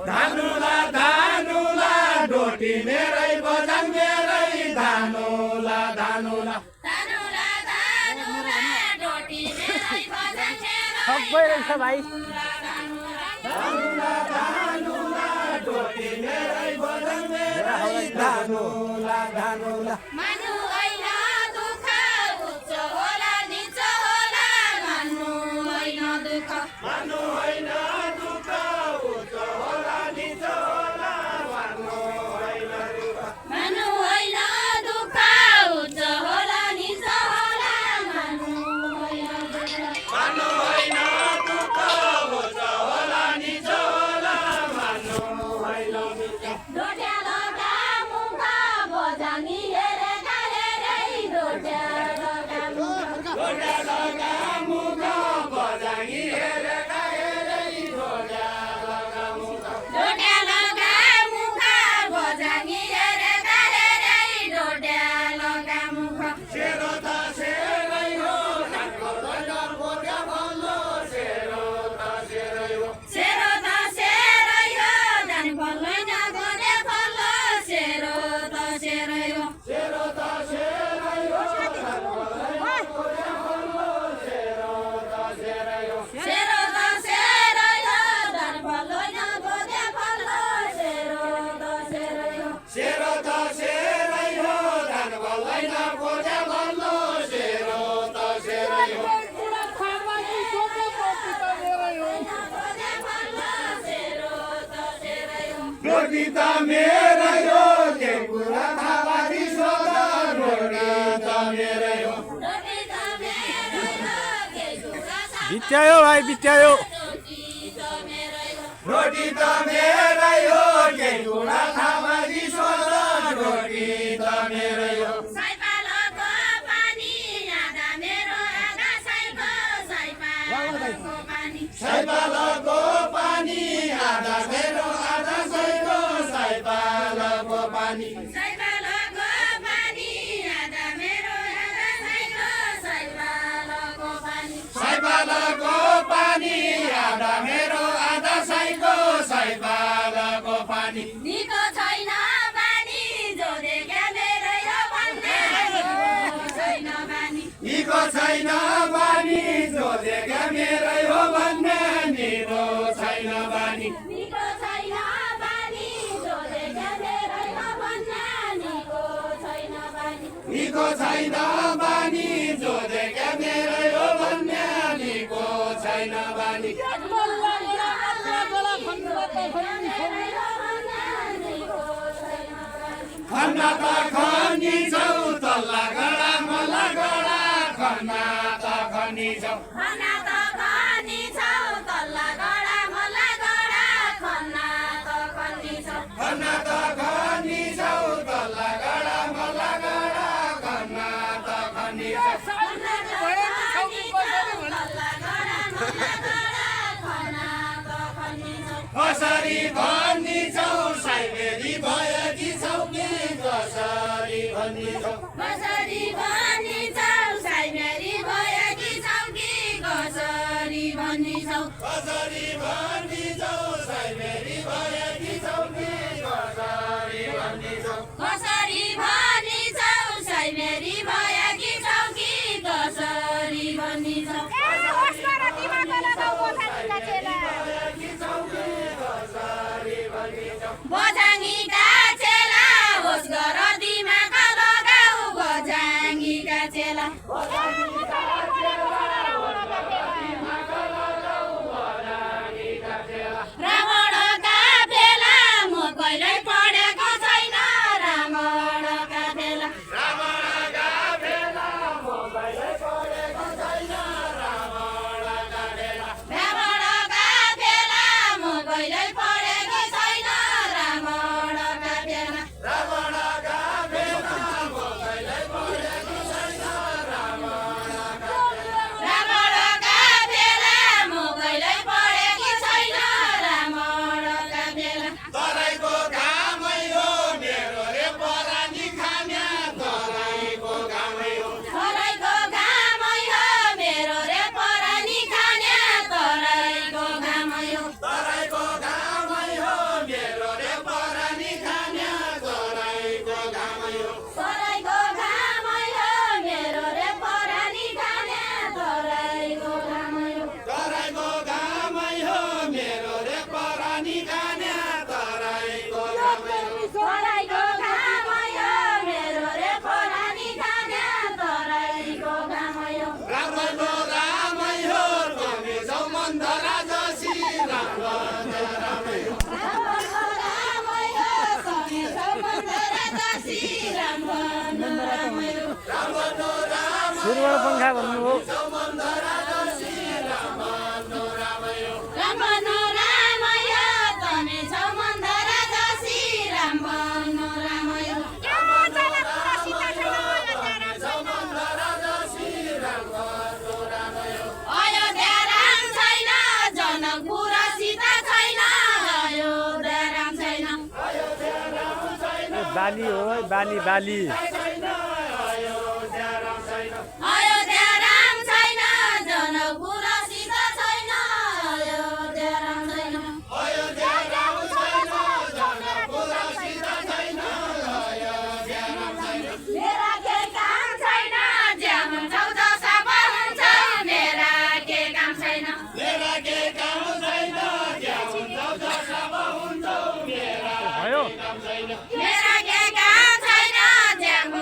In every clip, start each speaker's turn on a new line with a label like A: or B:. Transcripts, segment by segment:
A: धानुला धानुला डोटी मेरै बजाङ मेरै धानुला धानुला धानुला धानुला डोटी मेरै बजाङ मेरै सबै रहेछ भाइ धानुला धानुला डोटी मेरै बजाङ मेरै धानुला धानुला मानु होइन दुःख उच्च होला नीच होला मानु होइन दुःख मानु होइन दुःख उच्च होला नीच होला मानु होइन दुःख मानु होइन दुःख उच्च होला नीच होला मानु होइन दुःख मानु होइन दुःख उच्च होला नीच होला मानु होइन दुःख डोट्या लगा मुख बजाङी हेरे काले खोजे भन्नु सेरो त सेरै हो रोटी त मेरै हो के कुरा खावादी सोध रोटी त मेरै हो
B: बित्यायो भाइ बित्यायो
A: रोटी त मेरै हो के कुरा खावादी सोध रोटी त मेरै हो
C: सैपालको पानी आधा मेरो आधा सैको सैपालको पानी
A: सैपालको पानी आधा मेरो आधा सैको सैपालको पानी
C: सैपालको पानी आधा मेरो आधा सैको सैपालको पानी
A: सैपालको पानी आधा मेरो आधा सैको सैपालको पानी
C: निको छैन बानी जो देख्या मेरै हो भन्ने छैन बानी
A: निको छैन बानी जो देख्या मेरै हो भन्ने निरो छैन बानी
C: निको छैन बानी जो देख्या मेरै हो भन्ने निको छैन बानी
A: निको छैन बानी जो देख्या मेरै हो भन्ने निको छैन बानी खन्ना त खनी छौ तल्ला गडा मला गडा खन्ना त खनी छौ
C: खन्ना त खनी छौ तल्ला गडा मला गडा खन्ना त खनी छौ
A: खन्ना त खनी छौ तल्ला गडा मला गडा खन्ना त खनी छौ
C: तल्ला गडा मला गडा खन्ना त खनी छौ
A: कसरी भनी छौ साइबेरी भएकी छौ कि कसरी भनी छौ
C: कसरी भनी छौ साइमेरी भएकी छौ कि कसरी भनी छौ
A: कसरी भनी छौ साइबेरी भएकी छौ कि कसरी भनी छौ
C: कसरी भनी छौ साइमेरी भएकी छौ कि कसरी भनी छौ बझाङीका चेला होस् गर दिमाग लगाऊ बझाङीका चेला रावणका बेला म कहिल्यै पढेको छैन रावणका बेला
A: रावणका बेला मोबाइलै पढेको छैन रावणका बेला
C: रावणका बेला म कहिल्यै पढेको छैन रावणका बेला
A: रावणका बेला मोबाइलै पढेको छैन रावणका बेला
C: रावणका बेला म कहिल्यै पढेको छैन रावणका बेला
A: तराईको घामै हो मेरो रे परानी खान्या तराईको घामै हो
C: तराईको घामै हो मेरो रे परानी खान्या तराईको घामै हो
A: तराईको घामै हो मेरो रे परानी खान्या तराईको घामै हो
C: तराईको घामै हो मेरो रे परानी खान्या तराईको घामै हो
A: तराईको घामै हो मेरो रे परानी खान्या तराईको घामै हो
C: तराईको घामै हो मेरो रे परानी खान्या तराईको घामै हो
A: रामको घामै हो कवि छौ मन्थरा जसी रामको घामै हो
C: रामको घामै हो समे छ मन्दिर जसी रामको घामै हो
A: रामको घामै
B: सुरुवात पंखा भन्नु हो
A: छौ मन्थरा जसी रामको घामै हो
C: रामको रामै हो तमे छ मन्दिर जसी रामको रामै हो
A: छौ मन्थरा जसी रामको घामै हो
C: अयोध्या राम छैन जनकपुर सीता छैन अयोध्या राम छैन
B: बाली हो बाली बाली
A: छैन अयोध्या राम छैन
C: अयोध्या राम छैन जनकपुर सीता छैन अयोध्या राम छैन
A: अयोध्या राम छैन जनकपुर सीता छैन अयोध्या राम छैन
C: मेरा के काम छैन ज्याम छौ दशा हुन्छ मेरा के काम छैन
A: मेरा के काम छैन क्या हुन्छौ जसा हुन्छौ मेरा
B: भयो
A: काम छैन
C: मेरा के काम छैन ज्याम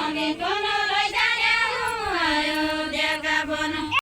C: भनेको